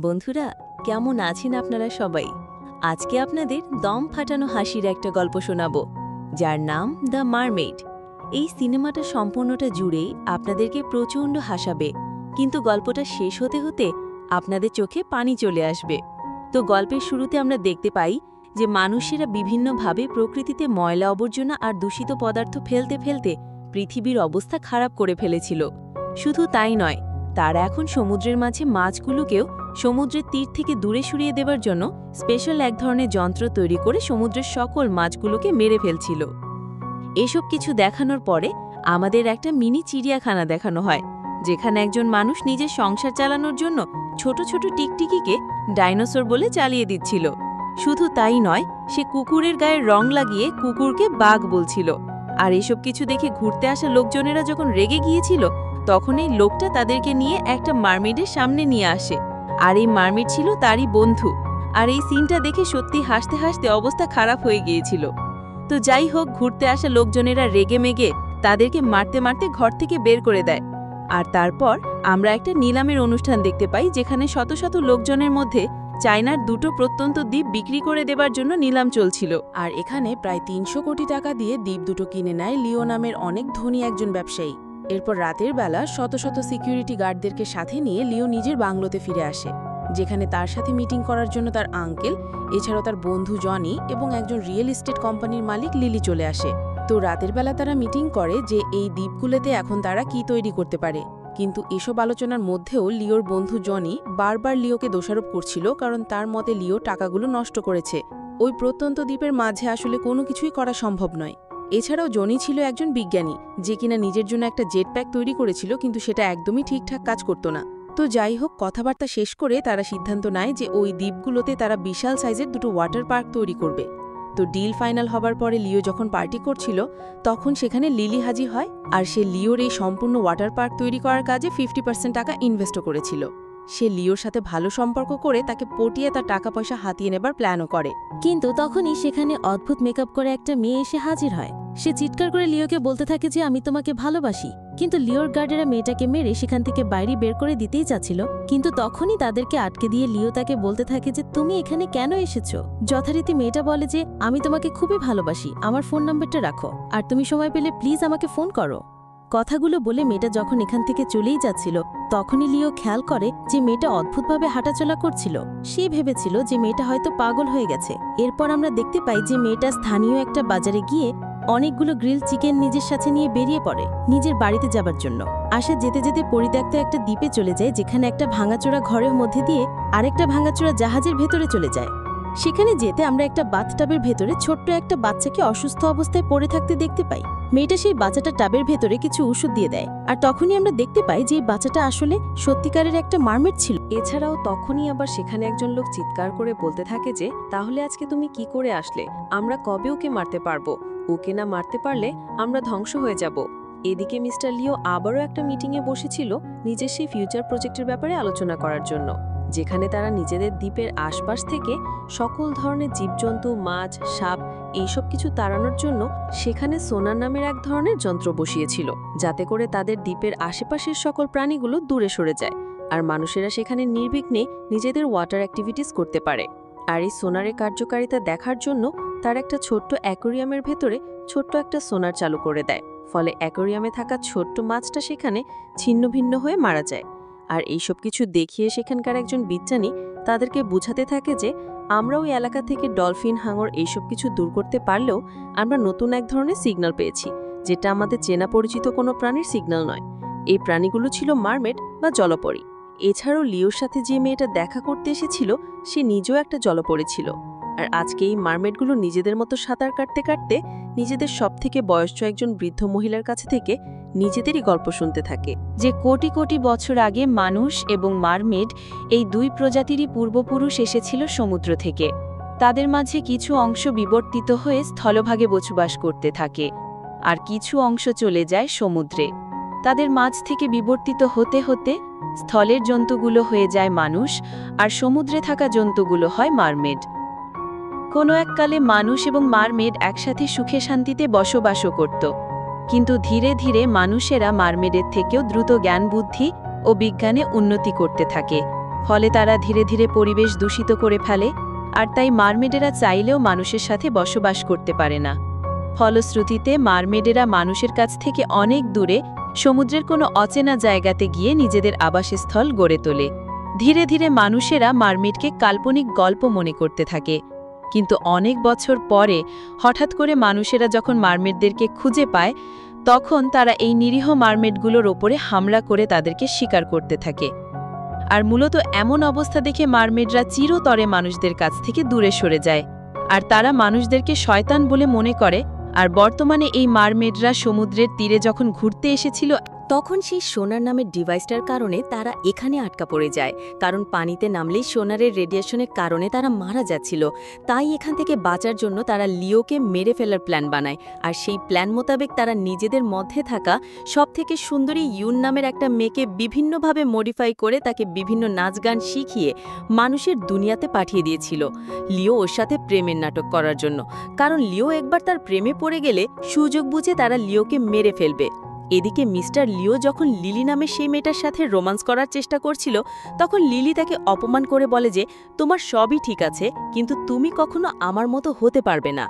বন্ধুরা, কেমন আছেন আপনারা সবাই? আজকে আপনাদের দম ফাটানো হাসির একটা গল্প শোনাবো, যার নাম দ্য মারমেইড। এই সিনেমাটা সম্পূর্ণটা জুড়েই আপনাদেরকে প্রচণ্ড হাসাবে, কিন্তু গল্পটা শেষ হতে হতে আপনাদের চোখে পানি চলে আসবে। তো গল্পের শুরুতে আমরা দেখতে পাই যে মানুষেরা বিভিন্নভাবে প্রকৃতিতে ময়লা আবর্জনা আর দূষিত পদার্থ ফেলতে ফেলতে পৃথিবীর অবস্থা খারাপ করে ফেলেছিল। শুধু তাই নয়, তারা এখন সমুদ্রের মাঝে মাছগুলোকেও সমুদ্রের তীর থেকে দূরে সরিয়ে দেওয়ার জন্য স্পেশাল এক ধরনের যন্ত্র তৈরি করে সমুদ্রের সকল মাছগুলোকে মেরে ফেলছিল। এসব কিছু দেখানোর পরে আমাদের একটা মিনি চিড়িয়াখানা দেখানো হয়, যেখানে একজন মানুষ নিজের সংসার চালানোর জন্য ছোট ছোট টিকটিকিকে ডাইনোসর বলে চালিয়ে দিচ্ছিল। শুধু তাই নয়, সে কুকুরের গায়ে রং লাগিয়ে কুকুরকে বাঘ বলছিল। আর এসব কিছু দেখে ঘুরতে আসা লোকজনেরা যখন রেগে গিয়েছিল, তখন এই লোকটা তাদেরকে নিয়ে একটা মারমেডের সামনে নিয়ে আসে। আর এই মারমেড ছিল তারই বন্ধু। আর এই সিনটা দেখে সত্যি হাসতে হাসতে অবস্থা খারাপ হয়ে গিয়েছিল। তো যাই হোক, ঘুরতে আসা লোকজনেরা রেগে মেগে তাদেরকে মারতে মারতে ঘর থেকে বের করে দেয়। আর তারপর আমরা একটা নিলামের অনুষ্ঠান দেখতে পাই, যেখানে শত শত লোকজনের মধ্যে চায়নার দুটো প্রত্যন্ত দ্বীপ বিক্রি করে দেবার জন্য নিলাম চলছিল। আর এখানে প্রায় ৩০০ কোটি টাকা দিয়ে দ্বীপ দুটো কিনে নেয় লিও নামের অনেক ধনী একজন ব্যবসায়ী। এরপর রাতের বেলা শত শত সিকিউরিটি গার্ডদেরকে সাথে নিয়ে লিও নিজের বাংলোতে ফিরে আসে, যেখানে তার সাথে মিটিং করার জন্য তার আঙ্কেল, এছাড়াও তার বন্ধু জনি এবং একজন রিয়েল এস্টেট কোম্পানির মালিক লিলি চলে আসে। তো রাতের বেলা তারা মিটিং করে যে এই দ্বীপগুলোতে এখন তারা কি তৈরি করতে পারে। কিন্তু এসব আলোচনার মধ্যেও লিওর বন্ধু জনি বারবার লিওকে দোষারোপ করছিল, কারণ তার মতে লিও টাকাগুলো নষ্ট করেছে। ওই প্রত্যন্ত দ্বীপের মাঝে আসলে কোনো কিছুই করা সম্ভব নয়। এছাড়াও জনি ছিল একজন বিজ্ঞানী, যে কিনা নিজের জন্য একটা জেট প্যাক তৈরি করেছিল, কিন্তু সেটা একদমই ঠিকঠাক কাজ করত না। তো যাই হোক, কথাবার্তা শেষ করে তারা সিদ্ধান্ত নেয় যে ওই দ্বীপগুলোতে তারা বিশাল সাইজের দুটো ওয়াটার পার্ক তৈরি করবে। তো ডিল ফাইনাল হবার পরে লিও যখন পার্টি করছিল, তখন সেখানে লিলি হাজির হয়। আর সে লিওর এই সম্পূর্ণ ওয়াটার পার্ক তৈরি করার কাজে 50% টাকা ইনভেস্টও করেছিল। সে লিওর সাথে ভালো সম্পর্ক করে তাকে পটিয়ে তার টাকা পয়সা হাতিয়ে নেবার প্ল্যানও করে। কিন্তু তখনই সেখানে অদ্ভুত মেকআপ করে একটা মেয়ে এসে হাজির হয়। সে চিৎকার করে লিওকে বলতে থাকে যে আমি তোমাকে ভালোবাসি। কিন্তু লিওর গার্ডেরা মেয়েটাকে মেরে সেখান থেকে বাইরে বের করে দিতেই চাচ্ছিল, কিন্তু তখনই তাদেরকে আটকে দিয়ে লিও তাকে বলতে থাকে যে তুমি এখানে কেন এসেছো। যথারীতি মেয়েটা বলে যে আমি তোমাকে খুবই ভালোবাসি, আমার ফোন নাম্বারটা রাখো, আর তুমি সময় পেলে প্লিজ আমাকে ফোন করো। কথাগুলো বলে মেয়েটা যখন এখান থেকে চলেই যাচ্ছিল, তখনই লিও খেয়াল করে যে মেয়েটা অদ্ভুতভাবে হাঁটাচলা করছিল। সে ভেবেছিল যে মেয়েটা হয়তো পাগল হয়ে গেছে। এরপর আমরা দেখতে পাই যে মেয়েটা স্থানীয় একটা বাজারে গিয়ে অনেকগুলো গ্রিল চিকেন নিজের সাথে নিয়ে বেরিয়ে পড়ে নিজের বাড়িতে যাবার জন্য। আসে যেতে যেতে পরিত্যক্ত একটা দ্বীপে চলে যায়, যেখানে একটা ভাঙাচোরা ঘরের মধ্যে দিয়ে আরেকটা ভাঙাচোরা জাহাজের ভেতরে চলে যায়। সেখানে যেতে আমরা একটা বাথটাবের ভেতরে ছোট্ট একটা বাচ্চাকে অসুস্থ অবস্থায় পড়ে থাকতে দেখতে পাই। মেয়েটা সেই বাচ্চাটা টাবের ভেতরে কিছু ওষুধ দিয়ে দেয়, আর তখনই আমরা দেখতে পাই যে এই বাচ্চাটা আসলে সত্যিকারের একটা মারমেড ছিল। এছাড়াও তখনই আবার সেখানে একজন লোক চিৎকার করে বলতে থাকে যে তাহলে আজকে তুমি কি করে আসলে? আমরা কবে ওকে মারতে পারবো? ওকে না মারতে পারলে আমরা ধ্বংস হয়ে যাব। এদিকে মিস্টার লিও আবারও একটা মিটিংয়ে বসেছিল নিজের সেই ফিউচার প্রজেক্টের ব্যাপারে আলোচনা করার জন্য, যেখানে তারা নিজেদের দ্বীপের আশপাশ থেকে সকল ধরনের জীবজন্তু, মাছ, সাপ এইসব কিছু তাড়ানোর জন্য সেখানে সোনার নামের এক ধরনের যন্ত্র বসিয়েছিল, যাতে করে তাদের দ্বীপের আশেপাশের সকল প্রাণীগুলো দূরে সরে যায় আর মানুষেরা সেখানে নির্বিঘ্নে নিজেদের ওয়াটার অ্যাক্টিভিটিস করতে পারে। আর এই সোনারের কার্যকারিতা দেখার জন্য তার একটা ছোট্ট অ্যাকোরিয়ামের ভেতরে ছোট্ট একটা সোনার চালু করে দেয়, ফলে অ্যাকোরিয়ামে থাকা ছোট্ট মাছটা সেখানে ছিন্ন ভিন্ন হয়ে মারা যায়। আর এইসব কিছু দেখিয়ে সেখানকার একজন বিজ্ঞানী তাদেরকে বুঝাতে থাকে যে আমরা ওই এলাকা থেকে ডলফিন, হাঙর এইসব কিছু দূর করতে পারলেও আমরা নতুন এক ধরনের সিগন্যাল পেয়েছি, যেটা আমাদের চেনা পরিচিত কোনো প্রাণীর সিগন্যাল নয়। এই প্রাণীগুলো ছিল মারমেড বা জলপরী। এছাড়াও লিওর সাথে যে মেয়েটা দেখা করতে এসেছিল, সে নিজেও একটা জলপরী ছিল। আর আজকে এই মারমেডগুলো নিজেদের মতো সাঁতার কাটতে কাটতে নিজেদের সবথেকে বয়স্ক একজন বৃদ্ধ মহিলার কাছে থেকে নিজেদেরই গল্প শুনতে থাকে, যে কোটি কোটি বছর আগে মানুষ এবং মারমেড এই দুই প্রজাতিরই পূর্বপুরুষ এসেছিল সমুদ্র থেকে। তাদের মাঝে কিছু অংশ বিবর্তিত হয়ে স্থলভাগে বসবাস করতে থাকে, আর কিছু অংশ চলে যায় সমুদ্রে। তাদের মাঝ থেকে বিবর্তিত হতে হতে স্থলের জন্তুগুলো হয়ে যায় মানুষ, আর সমুদ্রে থাকা জন্তুগুলো হয় মারমেড। কোনো এককালে মানুষ এবং মারমেড একসাথে সুখে শান্তিতে বসবাসও করত, কিন্তু ধীরে ধীরে মানুষেরা মারমেডের থেকেও দ্রুত জ্ঞান, বুদ্ধি ও বিজ্ঞানে উন্নতি করতে থাকে। ফলে তারা ধীরে ধীরে পরিবেশ দূষিত করে ফেলে, আর তাই মারমেডেরা চাইলেও মানুষের সাথে বসবাস করতে পারে না। ফলশ্রুতিতে মারমেডেরা মানুষের কাছ থেকে অনেক দূরে সমুদ্রের কোনো অচেনা জায়গাতে গিয়ে নিজেদের আবাসস্থল গড়ে তোলে। ধীরে ধীরে মানুষেরা মারমেডকে কাল্পনিক গল্প মনে করতে থাকে। কিন্তু অনেক বছর পরে হঠাৎ করে মানুষেরা যখন মারমেডদেরকে খুঁজে পায়, তখন তারা এই নিরীহ মারমেডগুলোর ওপরে হামলা করে তাদেরকে শিকার করতে থাকে। আর মূলত এমন অবস্থা দেখে মারমেডরা চিরতরে মানুষদের কাছ থেকে দূরে সরে যায়, আর তারা মানুষদেরকে শয়তান বলে মনে করে। আর বর্তমানে এই মারমেডরা সমুদ্রের তীরে যখন ঘুরতে এসেছিল, তখন সেই সোনার নামের ডিভাইসটার কারণে তারা এখানে আটকা পড়ে যায়, কারণ পানিতে নামলেই সোনারের রেডিয়েশনের কারণে তারা মারা যাচ্ছিল। তাই এখান থেকে বাঁচার জন্য তারা লিওকে মেরে ফেলার প্ল্যান বানায়, আর সেই প্ল্যান মোতাবেক তারা নিজেদের মধ্যে থাকা সবথেকে সুন্দরী ইউন নামের একটা মেয়েকে বিভিন্নভাবে মডিফাই করে তাকে বিভিন্ন নাচ গান শিখিয়ে মানুষের দুনিয়াতে পাঠিয়ে দিয়েছিল লিও ওর সাথে প্রেমের নাটক করার জন্য। কারণ লিও একবার তার প্রেমে পড়ে গেলে সুযোগ বুঝে তারা লিওকে মেরে ফেলবে। এদিকে মিস্টার লিও যখন লিলি নামে সেই মেয়েটার সাথে রোমান্স করার চেষ্টা করছিল, তখন লিলি তাকে অপমান করে বলে যে তোমার সবই ঠিক আছে, কিন্তু তুমি কখনো আমার মতো হতে পারবে না।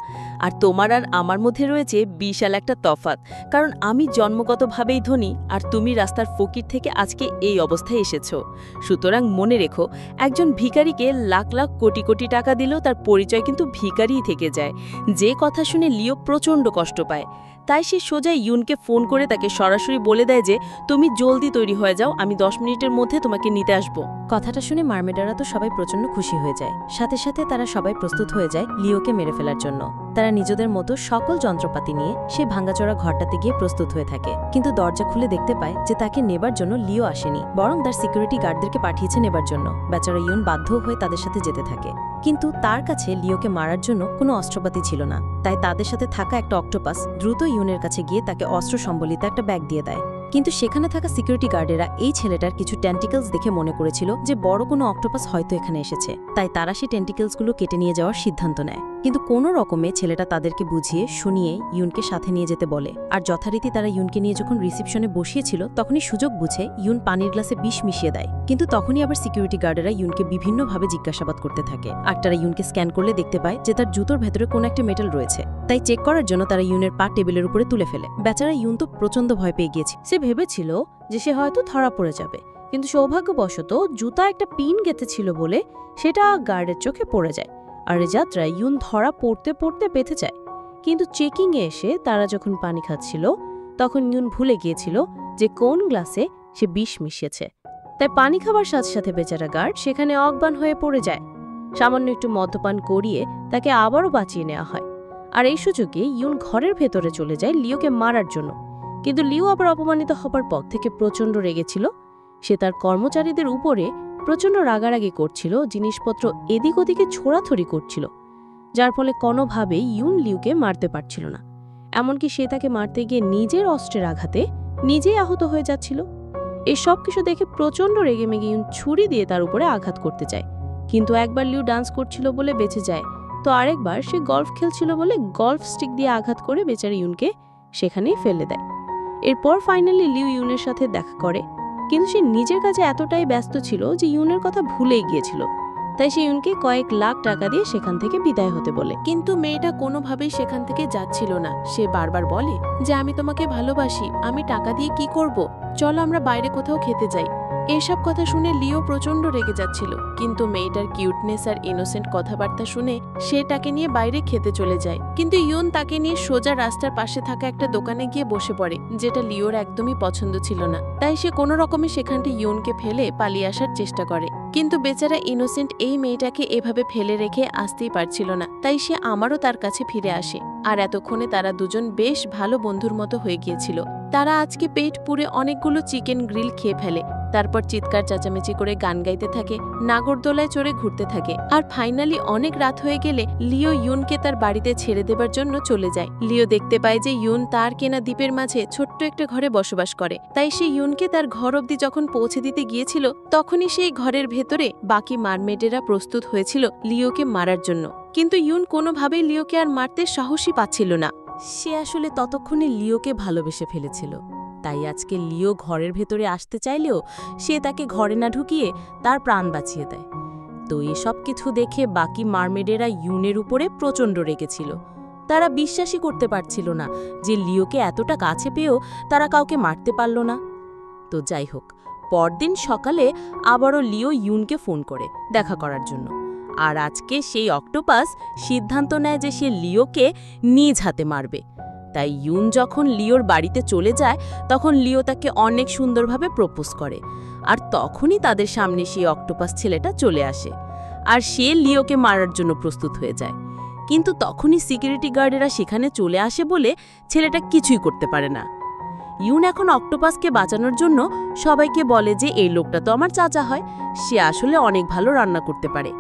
আর তোমার আর আমার মধ্যে রয়েছে বিশাল একটা তফাৎ, কারণ আমি জন্মগতভাবেই ধনী আর তুমি রাস্তার ফকির থেকে আজকে এই অবস্থায় এসেছো। সুতরাং মনে রেখো, একজন ভিখারিকে লাখ লাখ কোটি কোটি টাকা দিলেও তার পরিচয় কিন্তু ভিখারিই থেকে যায়। যে কথা শুনে লিও প্রচণ্ড কষ্ট পায়। তাই সে সোজা ইউনকে ফোন করে তাকে সরাসরি বলে দেয় যে তুমি জলদি তৈরি হয়ে যাও, আমি 10 মিনিটের মধ্যে তোমাকে নিতে আসব। কথাটা শুনে মারমেডাররা তো সবাই প্রচণ্ড খুশি হয়ে যায়। সাথে সাথে তারা সবাই প্রস্তুত হয়ে যায় লিওকে মেরে ফেলার জন্য। তারা নিজেদের মতো সকল যন্ত্রপাতি নিয়ে সেই ভাঙাচোরা ঘরটাতে গিয়ে প্রস্তুত হয়ে থাকে। কিন্তু দরজা খুলে দেখতে পায় যে তাকে নেবার জন্য লিও আসেনি, বরং তার সিকিউরিটি গার্ডদেরকে পাঠিয়েছে নেবার জন্য। বেচারা ইউন বাধ্য হয়ে তাদের সাথে যেতে থাকে, কিন্তু তার কাছে লিওকে মারার জন্য কোনো অস্ত্রপাতি ছিল না। তাই তাদের সাথে থাকা একটা অক্টোপাস দ্রুত ইউনের কাছে গিয়ে তাকে অস্ত্র সম্বলিত একটা ব্যাগ দিয়ে দেয়। কিন্তু সেখানে থাকা সিকিউরিটি গার্ডেরা এই ছেলেটার কিছু টেন্টিকলস দেখে মনে করেছিল যে বড় কোনো অক্টোপাস হয়তো এখানে এসেছে, তাই তারা সেই টেন্টিকলসগুলো কেটে নিয়ে যাওয়ার সিদ্ধান্ত নেয়। কিন্তু কোনো রকমে ছেলেটা তাদেরকে বুঝিয়ে শুনিয়ে ইউনকে সাথে নিয়ে যেতে বলে। আর যথারীতি তারা ইউনকে নিয়ে যখন রিসেপশনে বসিয়েছিল, তখনই সুযোগ বুঝে ইউন পানির গ্লাসে বিষ মিশিয়ে দেয়। কিন্তু তখনই আবার সিকিউরিটি গার্ডেরা ইউনকে বিভিন্নভাবে জিজ্ঞাসাবাদ করতে থাকে। আর তারা ইউনকে স্ক্যান করলে দেখতে পায় যে তার জুতোর ভেতরে কোনো একটা মেটাল রয়েছে। তাই চেক করার জন্য তারা ইউনের পা টেবিলের উপরে তুলে ফেলে। বেচারা ইউন তো প্রচণ্ড ভয় পেয়ে গিয়েছে। সে ভেবেছিল যে সে হয়তো ধরা পড়ে যাবে, কিন্তু সৌভাগ্যবশত জুতা একটা পিন গেঁথেছিল বলে সেটা গার্ডের চোখে পড়ে যায়। আর এ যাত্রায় ইউন ধরা পড়তে পড়তে বেঁচে যায়। কিন্তু চেকিংয়ে এসে তারা যখন পানি খাচ্ছিল, তখন ইউন ভুলে গিয়েছিল যে কোন গ্লাসে সে বিষ মিশিয়েছে। তাই পানি খাবার সাথে সাথে বেচারা গার্ড সেখানে অজ্ঞান হয়ে পড়ে যায়। সামান্য একটু মদ্যপান করিয়ে তাকে আবারও বাঁচিয়ে নেওয়া হয়। আর এই সুযোগে ইউন ঘরের ভেতরে চলে যায় লিওকে মারার জন্য। কিন্তু লিও আবার অপমানিত হবার পর থেকে প্রচণ্ড রেগেছিল। সে তার কর্মচারীদের উপরে প্রচণ্ড রাগারাগি করছিল, জিনিসপত্র এদিক ওদিকে ছোড়াছড়ি করছিল, যার ফলে কোনোভাবেই ইউন লিওকে মারতে পারছিল না। এমনকি সে তাকে মারতে গিয়ে নিজের অস্ত্রের আঘাতে নিজেই আহত হয়ে যাচ্ছিল। এই সব কিছু দেখে প্রচণ্ড রেগেমেগে ইউন ছুরি দিয়ে তার উপরে আঘাত করতে চায়। কিন্তু একবার লিও ডান্স করছিল বলে বেঁচে যায়, তো আরেকবার সে গল্ফ খেলছিল বলে গল্ফ স্টিক দিয়ে আঘাত করে বেচারা ইউনকে সেখানেই ফেলে দেয়। এরপর ফাইনালি লিও ইউনের সাথে দেখা করে, কিন্তু সে নিজের কাছে এতটাই ব্যস্ত ছিল যে ইউনের কথা ভুলেই গিয়েছিল। তাই সে ইউনকে কয়েক লাখ টাকা দিয়ে সেখান থেকে বিদায় হতে বলে। কিন্তু মেয়েটা কোনোভাবেই সেখান থেকে যাচ্ছিল না। সে বারবার বলে যে আমি তোমাকে ভালোবাসি, আমি টাকা দিয়ে কি করব, চলো আমরা বাইরে কোথাও খেতে যাই। এসব কথা শুনে লিও প্রচণ্ড রেগে যাচ্ছিল, কিন্তু মেয়েটার কিউটনেস আর ইনোসেন্ট কথাবার্তা শুনে সে তাকে নিয়ে বাইরে খেতে চলে যায়। কিন্তু ইউন তাকে নিয়ে সোজা রাস্তার পাশে থাকা একটা দোকানে গিয়ে বসে পড়ে, যেটা লিওর একদমই পছন্দ ছিল না। তাই সে কোনো রকমে সেখানটি ইউনকে ফেলে পালিয়ে আসার চেষ্টা করে। কিন্তু বেচারা ইনোসেন্ট এই মেয়েটাকে এভাবে ফেলে রেখে আসতেই পারছিল না, তাই সে আমারও তার কাছে ফিরে আসে। আর এতক্ষণে তারা দুজন বেশ ভালো বন্ধুর মতো হয়ে গিয়েছিল। তারা আজকে পেট পুরে অনেকগুলো চিকেন গ্রিল খেয়ে ফেলে, তারপর চিৎকার চেঁচামেচি করে গান গাইতে থাকে, নাগরদোলায় চড়ে ঘুরতে থাকে। আর ফাইনালি অনেক রাত হয়ে গেলে লিও ইউনকে তার বাড়িতে ছেড়ে দেবার জন্য চলে যায়। লিও দেখতে পায় যে ইউন তার কেনা দ্বীপের মাঝে ছোট্ট একটা ঘরে বসবাস করে। তাই সে ইউনকে তার ঘর অবধি যখন পৌঁছে দিতে গিয়েছিল, তখনই সেই ঘরের ভেতরে বাকি মারমেডেরা প্রস্তুত হয়েছিল লিওকে মারার জন্য। কিন্তু ইউন কোনোভাবেই লিওকে আর মারতে সাহসই পাচ্ছিল না। সে আসলে ততক্ষণে লিওকে ভালোবেসে ফেলেছিল। তাই আজকে লিও ঘরের ভেতরে আসতে চাইলেও সে তাকে ঘরে না ঢুকিয়ে তার প্রাণ বাঁচিয়ে দেয়। তো এসব কিছু দেখে বাকি মারমেডেরা ইউনের উপরে প্রচণ্ড রেগেছিল। তারা বিশ্বাসই করতে পারছিল না যে লিওকে এতটা কাছে পেয়েও তারা কাউকে মারতে পারল না। তো যাই হোক, পরদিন সকালে আবারও লিও ইউনকে ফোন করে দেখা করার জন্য। আর আজকে সেই অক্টোপাস সিদ্ধান্ত নেয় যে সে লিওকে নিজ হাতে মারবে। তাই ইউন যখন লিওর বাড়িতে চলে যায় তখন লিও তাকে অনেক সুন্দরভাবে প্রপোজ করে। আর তখনই তাদের সামনে সেই অক্টোপাস ছেলেটা চলে আসে আর সে লিওকে মারার জন্য প্রস্তুত হয়ে যায়। কিন্তু তখনই সিকিউরিটি গার্ডেরা সেখানে চলে আসে বলে ছেলেটা কিছুই করতে পারে না। ইউন এখন অক্টোপাসকে বাঁচানোর জন্য সবাইকে বলে যে এই লোকটা তো আমার চাচা হয়, সে আসলে অনেক ভালো রান্না করতে পারে।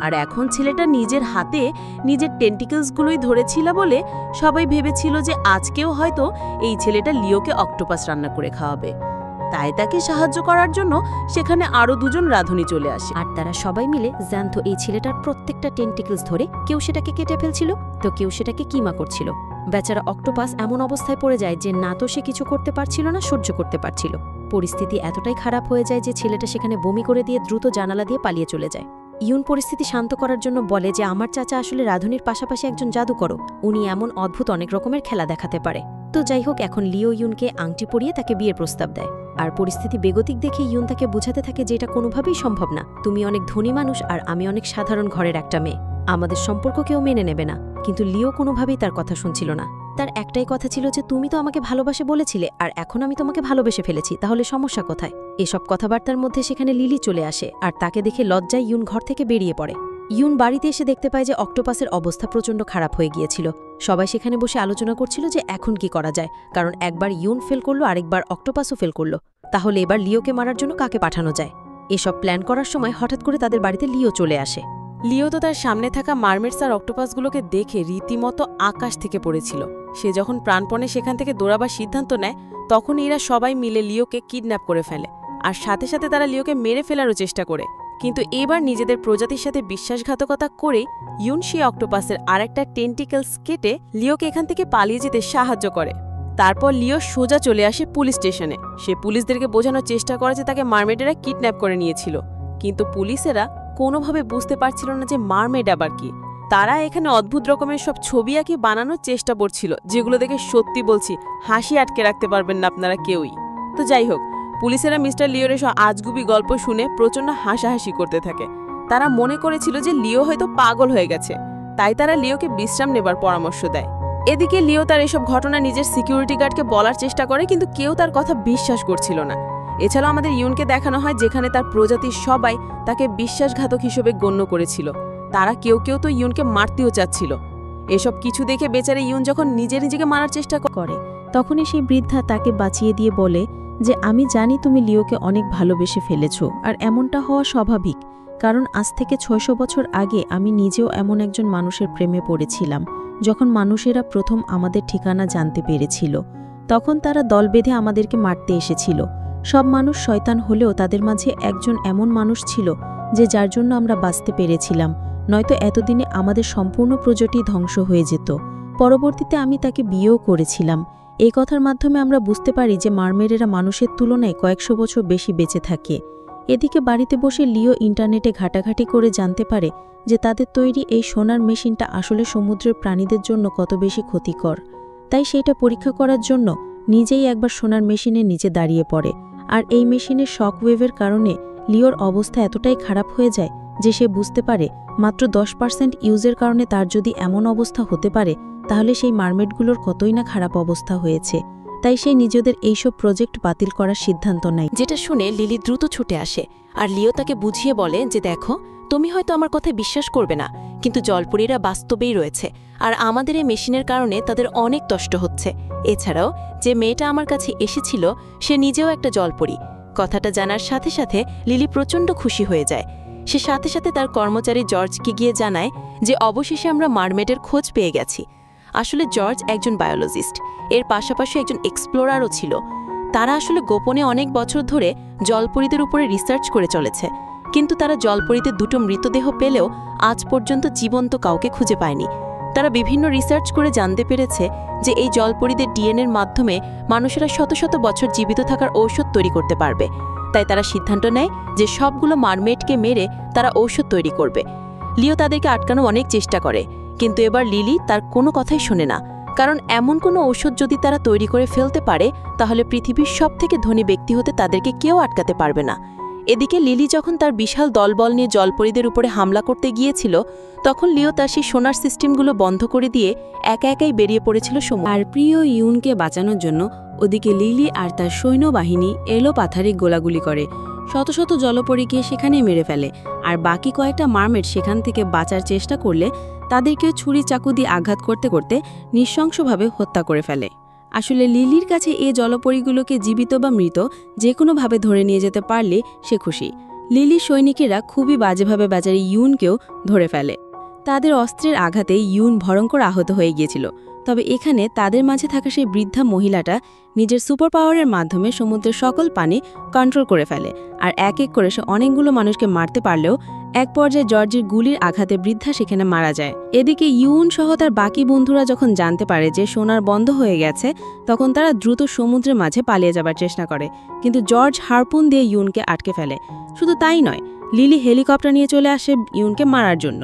আর এখন ছেলেটা নিজের হাতে নিজের টেন্টিকলসগুলোই ধরেছিল বলে সবাই ভেবেছিল যে আজকেও হয়তো এই ছেলেটা লিওকে অক্টোপাস রান্না করে খাওয়াবে। তাই তাকে সাহায্য করার জন্য সেখানে আরও দুজন রাঁধুনি চলে আসে। আর তারা সবাই মিলে জানতো এই ছেলেটার প্রত্যেকটা টেন্টিকলস ধরে কেউ সেটাকে কেটে ফেলছিল, তো কেউ সেটাকে কিমা করছিল। বেচারা অক্টোপাস এমন অবস্থায় পড়ে যায় যে না তো সে কিছু করতে পারছিল না, সহ্য করতে পারছিল। পরিস্থিতি এতটাই খারাপ হয়ে যায় যে ছেলেটা সেখানে বমি করে দিয়ে দ্রুত জানালা দিয়ে পালিয়ে চলে যায়। ইউন পরিস্থিতি শান্ত করার জন্য বলে যে আমার চাচা আসলে রাঁধুনির পাশাপাশি একজন জাদুকর, উনি এমন অদ্ভুত অনেক রকমের খেলা দেখাতে পারে। তো যাই হোক, এখন লিও ইউনকে আংটি পরিয়ে তাকে বিয়ের প্রস্তাব দেয়। আর পরিস্থিতি বেগতিক দেখে ইউন তাকে বুঝাতে থাকে যে এটা কোনোভাবেই সম্ভব না, তুমি অনেক ধনী মানুষ আর আমি অনেক সাধারণ ঘরের একটা মেয়ে, আমাদের সম্পর্ক কেউ মেনে নেবে না। কিন্তু লিও কোনোভাবেই তার কথা শুনছিল না। তার একটাই কথা ছিল যে তুমি তো আমাকে ভালোবাসে বলেছিলে, আর এখন আমি তোমাকে ভালোবেসে ফেলেছি, তাহলে সমস্যা কোথায়? এসব কথাবার্তার মধ্যে সেখানে লিলি চলে আসে আর তাকে দেখে লজ্জায় ইউন ঘর থেকে বেরিয়ে পড়ে। ইউন বাড়িতে এসে দেখতে পায় যে অক্টোপাসের অবস্থা প্রচণ্ড খারাপ হয়ে গিয়েছিল। সবাই সেখানে বসে আলোচনা করছিল যে এখন কি করা যায়, কারণ একবার ইউন ফেল করলো, আরেকবার অক্টোপাসও ফেল করলো। তাহলে এবার লিওকে মারার জন্য কাকে পাঠানো যায়? এসব প্ল্যান করার সময় হঠাৎ করে তাদের বাড়িতে লিও চলে আসে। লিও তো তার সামনে থাকা মারমেডস আর অক্টোপাসগুলোকে দেখে রীতিমতো আকাশ থেকে পড়েছিল। সে যখন প্রাণপণে সেখান থেকে দৌড়াবার সিদ্ধান্ত নেয় তখন এরা সবাই মিলে লিওকে কিডন্যাপ করে ফেলে আর সাথে সাথে তারা লিওকে মেরে ফেলারও চেষ্টা করে। কিন্তু এবার নিজেদের প্রজাতির সাথে বিশ্বাসঘাতকতা করে ইউন সেই অক্টোপাসের আরেকটা টেন্টিকলস কেটে লিওকে এখান থেকে পালিয়ে যেতে সাহায্য করে। তারপর লিও সোজা চলে আসে পুলিশ স্টেশনে। সে পুলিশদেরকে বোঝানোর চেষ্টা করে যে তাকে মারমেডেরা কিডন্যাপ করে নিয়েছিল, কিন্তু পুলিশেরা কোনোভাবে বুঝতে পারছিল না যে মারমেড আবার কি। তারা এখানে অদ্ভুত রকমের সব ছবি আঁকি বানানোর চেষ্টা করছিল, যেগুলো দেখে সত্যি বলছি হাসি আটকে রাখতে পারবেন না আপনারা কেউই। তো যাই হোক, পুলিশেরা মিস্টার লিওর এসব আজগুবি গল্প শুনে প্রচণ্ড হাসাহাসি করতে থাকে। তারা মনে করেছিল যে লিও হয়তো পাগল হয়ে গেছে, তাই তারা লিওকে বিশ্রাম নেবার পরামর্শ দেয়। এদিকে লিও তার এসব ঘটনা নিজের সিকিউরিটি গার্ডকে বলার চেষ্টা করে, কিন্তু কেউ তার কথা বিশ্বাস করছিল না। এছাড়াও আমাদের ইউনকে দেখানো হয় যেখানে তার প্রজাতির সবাই তাকে বিশ্বাসঘাতক হিসেবে গণ্য করেছিল। তারা কেউ কেউ তো ইউনকে মারতেও চাচ্ছিল। এসব কিছু দেখে বেচারা ইউন যখন নিজেকে মারার চেষ্টা করে তখনই সেই বৃদ্ধা তাকে বাঁচিয়ে দিয়ে বলে যে আমি জানি তুমি লিওকে অনেক ভালোবেসে ফেলেছ, আর এমনটা হওয়া স্বাভাবিক, কারণ আজ থেকে ৬০০ বছর আগে আমি নিজেও এমন একজন মানুষের প্রেমে পড়েছিলাম। যখন মানুষেরা প্রথম আমাদের ঠিকানা জানতে পেরেছিল তখন তারা দল বেঁধে আমাদেরকে মারতে এসেছিল। সব মানুষ শয়তান হলেও তাদের মাঝে একজন এমন মানুষ ছিল যে যার জন্য আমরা বাঁচতে পেরেছিলাম, নয়তো এতদিনে আমাদের সম্পূর্ণ প্রজাতি ধ্বংস হয়ে যেত। পরবর্তীতে আমি তাকে বিয়েও করেছিলাম। এই কথার মাধ্যমে আমরা বুঝতে পারি যে মারমেডেরা মানুষের তুলনায় কয়েকশো বছর বেশি বেঁচে থাকে। এদিকে বাড়িতে বসে লিও ইন্টারনেটে ঘাটাঘাটি করে জানতে পারে যে তাদের তৈরি এই সোনার মেশিনটা আসলে সমুদ্রের প্রাণীদের জন্য কত বেশি ক্ষতিকর। তাই সেইটা পরীক্ষা করার জন্য নিজেই একবার সোনার মেশিনের নিচে দাঁড়িয়ে পড়ে। আর এই মেশিনের শকওয়েভের কারণে লিওর অবস্থা এতটাই খারাপ হয়ে যায় যে সে বুঝতে পারে মাত্র 10% ইউজের কারণে তার যদি এমন অবস্থা হতে পারে তাহলে সেই মারমেডগুলোর কতই না খারাপ অবস্থা হয়েছে। তাই সে নিজেদের এইসব প্রজেক্ট বাতিল করার সিদ্ধান্ত নেয়। যেটা শুনে লিলি দ্রুত ছুটে আসে আর লিও তাকে বুঝিয়ে বলে যে দেখো, তুমি হয়তো আমার কথায় বিশ্বাস করবে না, কিন্তু জলপরীরা বাস্তবেই রয়েছে আর আমাদের এই মেশিনের কারণে তাদের অনেক কষ্ট হচ্ছে। এছাড়াও যে মেয়েটা আমার কাছে এসেছিল সে নিজেও একটা জলপরী। কথাটা জানার সাথে সাথে লিলি প্রচণ্ড খুশি হয়ে যায়। সে সাথে সাথে তার কর্মচারী জর্জকে গিয়ে জানায় যে অবশেষে আমরা মারমেডের খোঁজ পেয়ে গেছি। আসলে জর্জ একজন বায়োলজিস্ট, এর পাশাপাশি একজন এক্সপ্লোরারও ছিল। তারা আসলে গোপনে অনেক বছর ধরে জলপরীদের উপরে রিসার্চ করে চলেছে, কিন্তু তারা জলপরীদের দুটো মৃতদেহ পেলেও আজ পর্যন্ত জীবন্ত কাউকে খুঁজে পায়নি। তারা বিভিন্ন রিসার্চ করে জানতে পেরেছে যে এই জলপরীদের ডিএনএর মাধ্যমে মানুষেরা শত শত বছর জীবিত থাকার ঔষধ তৈরি করতে পারবে। তাই তারা সিদ্ধান্ত নেয় যে সবগুলো মারমেডকে মেরে তারা ঔষধ তৈরি করবে। লিও তাদেরকে আটকানো অনেক চেষ্টা করে, কিন্তু এবার লিলি তার কোনো কথাই শোনে না, কারণ এমন কোনো ঔষধ যদি তারা তৈরি করে ফেলতে পারে তাহলে পৃথিবীর সবথেকে ধনী ব্যক্তি হতে তাদেরকে কেউ আটকাতে পারবে না। এদিকে লিলি যখন তার বিশাল দলবল নিয়ে জলপরীদের উপরে হামলা করতে গিয়েছিল, তখন লিও তার সেই সোনার সিস্টেমগুলো বন্ধ করে দিয়ে একা একাই বেরিয়ে পড়েছিল সমুদ্রে। আর প্রিয় ইউনকে বাঁচানোর জন্য ওদিকে লিলি আর তার সৈন্যবাহিনী এলোপাথারি গোলাগুলি করে, শত শত জলপরীকে সেখানে মেরে ফেলে। আর বাকি কয়েকটা মারমেড সেখান থেকে বাঁচার চেষ্টা করলে তাদেরকে ছুরি চাকু দিয়ে আঘাত করতে করতে নৃশংসভাবে হত্যা করে ফেলে। আসলে লিলির কাছে এই জলপরীগুলোকে জীবিত বা মৃত যে কোনোভাবে ধরে নিয়ে যেতে পারলে সে খুশি। লিলির সৈনিকেরা খুবই বাজেভাবে বেচারি ইউনকেও ধরে ফেলে। তাদের অস্ত্রের আঘাতে ইউন ভয়ঙ্কর আহত হয়ে গিয়েছিল। তবে এখানে তাদের মাঝে থাকা সেই বৃদ্ধা মহিলাটা নিজের সুপার পাওয়ারের মাধ্যমে সমুদ্রের সকল পানি কন্ট্রোল করে ফেলে, আর এক এক করে সে অনেকগুলো মানুষকে মারতে পারলেও এক পর্যায়ে জর্জের গুলির আঘাতে বৃদ্ধা সেখানে মারা যায়। এদিকে ইউন সহ তার বাকি বন্ধুরা যখন জানতে পারে যে সোনার বন্ধ হয়ে গেছে, তখন তারা দ্রুত সমুদ্রের মাঝে পালিয়ে যাবার চেষ্টা করে, কিন্তু জর্জ হারপুন দিয়ে ইউনকে আটকে ফেলে। শুধু তাই নয়, লিলি হেলিকপ্টার নিয়ে চলে আসে ইউনকে মারার জন্য।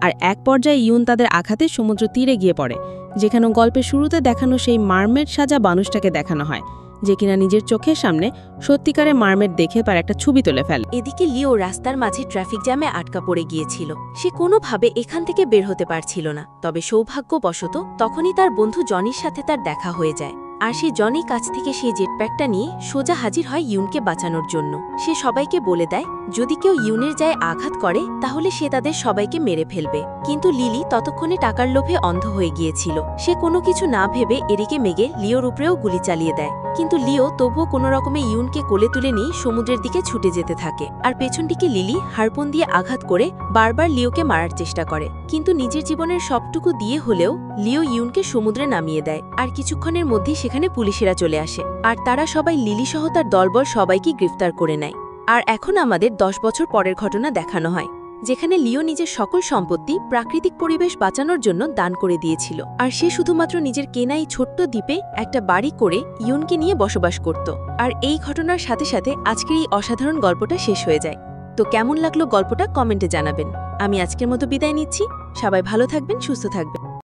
আর এক পর্যায়ে ইউন তাদের আঘাতে সমুদ্র তীরে গিয়ে পড়ে, যেখানে গল্পের শুরুতে দেখানো সেই মারমেড সাজা মানুষটাকে দেখানো হয়, যে কিনা নিজের চোখের সামনে সত্যিকারের মারমেড দেখে তার একটা ছবি তুলে ফেলে। এদিকে লিও রাস্তার মাঝে ট্রাফিক জ্যামে আটকা পড়ে গিয়েছিল। সে কোনোভাবে এখান থেকে বের হতে পারছিল না। তবে সৌভাগ্যবশত তখনই তার বন্ধু জনির সাথে তার দেখা হয়ে যায়, আর সেই জনি কাছ থেকে সেই জেটপ্যাকটা নিয়ে সোজা হাজির হয় ইউনকে বাঁচানোর জন্য। সে সবাইকে বলে দেয় যদি কেউ ইউনের গায়ে আঘাত করে তাহলে সে তাদের সবাইকে মেরে ফেলবে। কিন্তু লিলি ততক্ষণে টাকার লোভে অন্ধ হয়ে গিয়েছিল। সে কোনো কিছু না ভেবে এদিকে মেগে লিওর উপরেও গুলি চালিয়ে দেয়, কিন্তু লিও তবুও কোনো রকমে ইউনকে কোলে তুলে নিয়ে সমুদ্রের দিকে ছুটে যেতে থাকে। আর পেছন দিকে লিলি হারপুন দিয়ে আঘাত করে বারবার লিওকে মারার চেষ্টা করে, কিন্তু নিজের জীবনের সবটুকু দিয়ে হলেও লিও ইউনকে সমুদ্রে নামিয়ে দেয়। আর কিছুক্ষণের মধ্যেই সেখানে পুলিশেরা চলে আসে, আর তারা সবাই লিলি সহ তার দলবল সবাইকে গ্রেফতার করে নেয়। আর এখন আমাদের 10 বছর পরের ঘটনা দেখানো হয়, যেখানে লিও নিজের সকল সম্পত্তি প্রাকৃতিক পরিবেশ বাঁচানোর জন্য দান করে দিয়েছিল। আর সে শুধুমাত্র নিজের কেনা এই ছোট্ট দ্বীপে একটা বাড়ি করে ইউনকে নিয়ে বসবাস করত। আর এই ঘটনার সাথে সাথে আজকের এই অসাধারণ গল্পটা শেষ হয়ে যায়। তো কেমন লাগলো গল্পটা কমেন্টে জানাবেন। আমি আজকের মতো বিদায় নিচ্ছি। সবাই ভালো থাকবেন, সুস্থ থাকবেন।